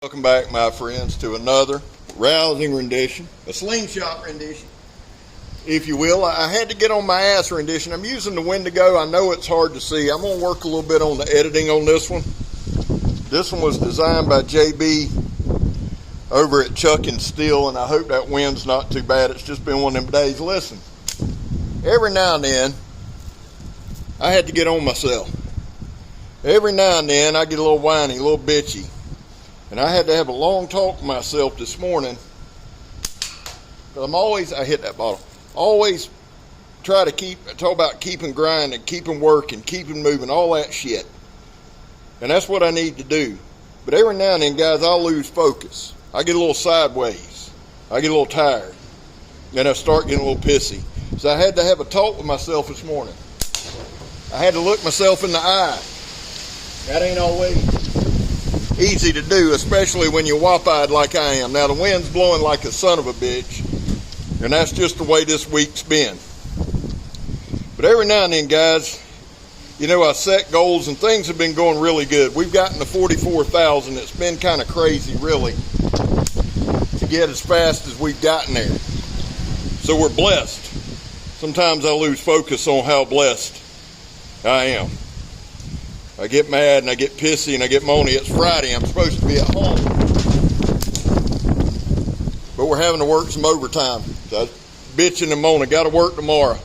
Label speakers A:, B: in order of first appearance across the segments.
A: Welcome back, my friends, to another rousing rendition, a slingshot rendition, if you will. I had to get on my ass rendition. I'm using the Wendigo. I know it's hard to see. I'm going to work a little bit on the editing on this one. This one was designed by JB over at Chuck and Steel, and I hope that wind's not too bad. It's just been one of them days. Listen, every now and then, I had to get on myself. Every now and then, I get a little whiny, a little bitchy. And I had to have a long talk with myself this morning. Because I hit that bottle. Always try to talk about keeping grinding, keeping working, keeping moving, all that shit. And that's what I need to do. But every now and then, guys, I'll lose focus. I get a little sideways. I get a little tired. And I start getting a little pissy. So I had to have a talk with myself this morning. I had to look myself in the eye. That ain't always easy to do, especially when you're wop-eyed like I am. Now, the wind's blowing like a son of a bitch, and that's just the way this week's been. But every now and then, guys, you know, I set goals, and things have been going really good. We've gotten to 44,000. It's been kind of crazy, really, to get as fast as we've gotten there. So we're blessed. Sometimes I lose focus on how blessed I am. I get mad and I get pissy and I get moany. It's Friday. I'm supposed to be at home. But we're having to work some overtime. So bitching and moaning. Got to work tomorrow.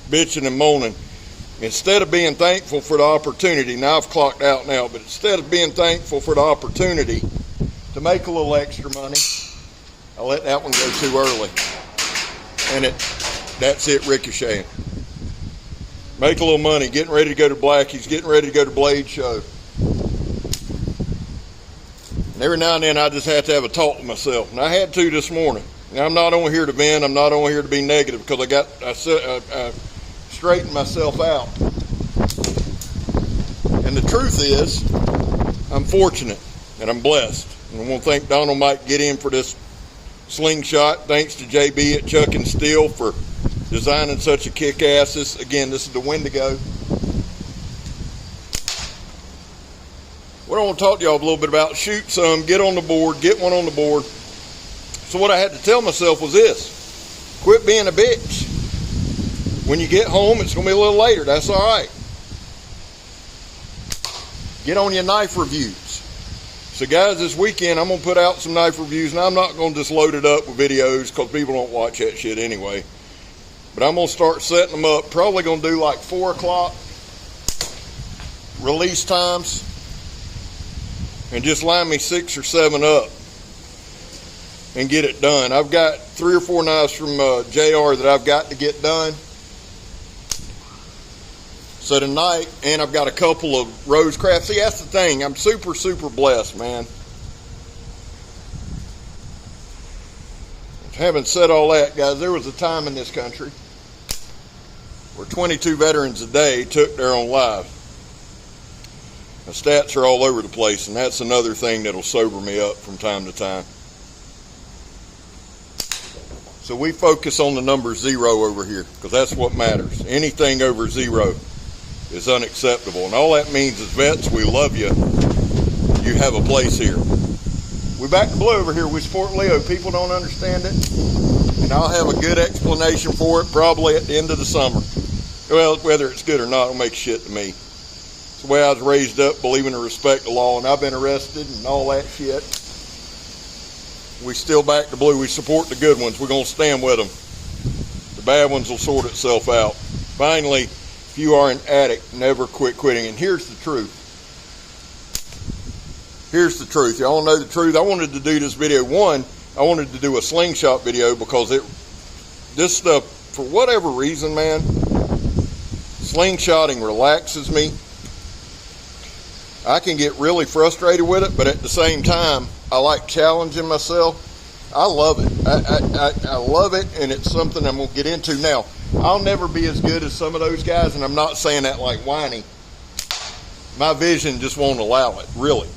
A: Bitching and moaning. Instead of being thankful for the opportunity, now I've clocked out now, but instead of being thankful for the opportunity to make a little extra money, I let that one go too early. And that's it ricocheting. Make a little money, getting ready to go to Blackie's, getting ready to go to Blade Show. And every now and then I just have to have a talk with myself. And I had to this morning. Now, I'm not on here to vent, I'm not on here to be negative, because I straightened myself out. And the truth is, I'm fortunate and I'm blessed. And I want to thank Donald Mike Gideon for this slingshot. Thanks to JB at Chuck and Steel for designing such a kick-ass. Again, this is the Wendigo. What I want to talk to y'all a little bit about, shoot some, get on the board, get one on the board. So what I had to tell myself was this: quit being a bitch. When you get home, it's going to be a little later. That's all right. Get on your knife reviews. So guys, this weekend I'm going to put out some knife reviews, and I'm not going to just load it up with videos because people don't watch that shit anyway. But I'm going to start setting them up. Probably going to do like 4 o'clock release times. And just line me 6 or 7 up and get it done. I've got 3 or 4 knives from JR that I've got to get done. So tonight, and I've got a couple of Rose Craft. See, that's the thing. I'm super, super blessed, man. Having said all that, guys, there was a time in this country where 22 veterans a day took their own lives. The stats are all over the place, and that's another thing that'll sober me up from time to time. So we focus on the number 0 over here, because that's what matters. Anything over 0 is unacceptable. And all that means is, vets, we love you. You have a place here. We back to blue over here. We support Leo. People don't understand it, and I'll have a good explanation for it probably at the end of the summer. Well, whether it's good or not, it'll make shit to me. It's the way I was raised up, believing in respect the law, and I've been arrested and all that shit. We still back to blue. We support the good ones. We're going to stand with them. The bad ones will sort itself out. Finally, if you are an addict, never quit quitting. And here's the truth. Here's the truth. Y'all know the truth. I wanted to do this video. One, I wanted to do a slingshot video because this stuff, for whatever reason, man, slingshotting relaxes me. I can get really frustrated with it, but at the same time, I like challenging myself. I love it. I love it, and it's something I'm going to get into. Now, I'll never be as good as some of those guys, and I'm not saying that like whiny. My vision just won't allow it, really.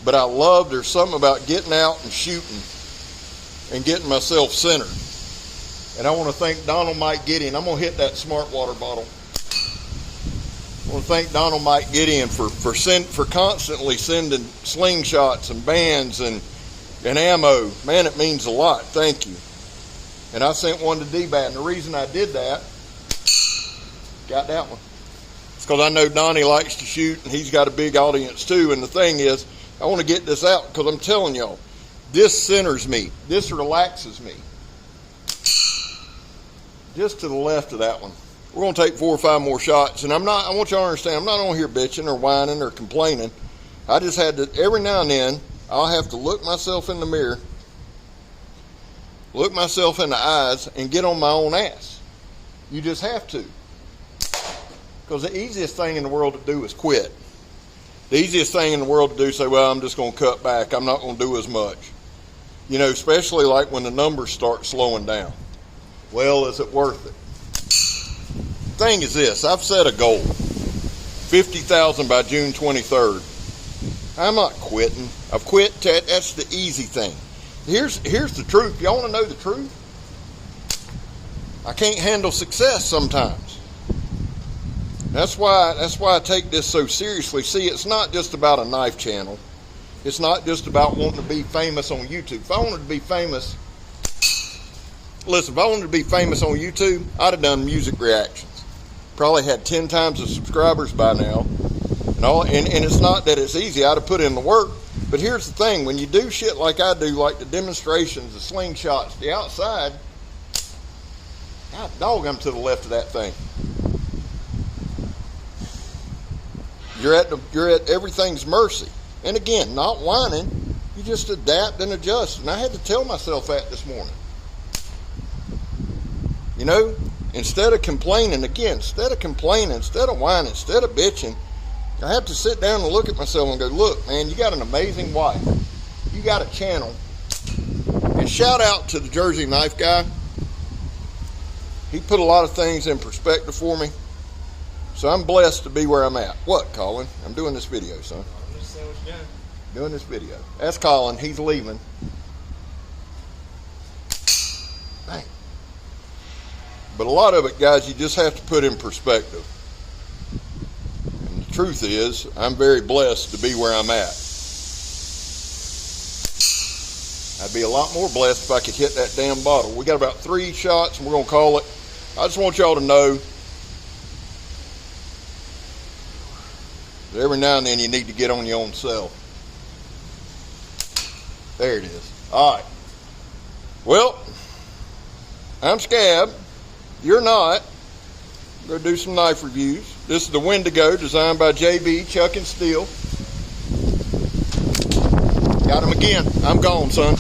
A: But I love, there's something about getting out and shooting and getting myself centered. And I want to thank Donald Mike Gideon. I'm going to hit that smart water bottle. I want to thank Donald Mike Gideon for constantly sending slingshots and bands and ammo. Man, it means a lot. Thank you. And I sent one to D-Bat, and the reason I did that, got that one. It's because I know Donnie likes to shoot, and he's got a big audience too. And the thing is, I want to get this out because I'm telling y'all, this centers me. This relaxes me. Just to the left of that one. We're going to take 4 or 5 more shots. And I want y'all to understand, I'm not on here bitching or whining or complaining. I just had to, every now and then, I'll have to look myself in the mirror, look myself in the eyes, and get on my own ass. You just have to. Because the easiest thing in the world to do is quit. The easiest thing in the world to do is say, well, I'm just going to cut back. I'm not going to do as much. You know, especially like when the numbers start slowing down. Well, is it worth it? Thing is this, I've set a goal. 50,000 by June 23rd. I'm not quitting. I've quit. That's the easy thing. Here's the truth. Y'all want to know the truth? I can't handle success sometimes. That's why I take this so seriously. See, it's not just about a knife channel. It's not just about wanting to be famous on YouTube. If I wanted to be famous, listen, if I wanted to be famous on YouTube, I'd have done music reactions. Probably had 10 times the subscribers by now. And it's not that it's easy. I'd have put in the work. But here's the thing. When you do shit like I do, like the demonstrations, the slingshots, the outside, God dog, I'm to the left of that thing. You're at everything's mercy. And again, not whining. You just adapt and adjust. And I had to tell myself that this morning. You know, instead of complaining, instead of whining, instead of bitching, I have to sit down and look at myself and go, look, man, you got an amazing wife. You got a channel. And shout out to the Jersey Knife guy. He put a lot of things in perspective for me. So I'm blessed to be where I'm at. What, Colin? I'm doing this video, son.
B: I'm just saying what you're
A: doing this video. That's Colin. He's leaving. Dang. But a lot of it, guys, you just have to put in perspective. And the truth is, I'm very blessed to be where I'm at. I'd be a lot more blessed if I could hit that damn bottle. We got about 3 shots, and we're going to call it. I just want y'all to know that every now and then you need to get on your own self. There it is. All right. Well, I'm Scab. You're not. I'm going to do some knife reviews. This is the Wendigo, designed by JB Chuck and Steel. Got him again. I'm gone, son.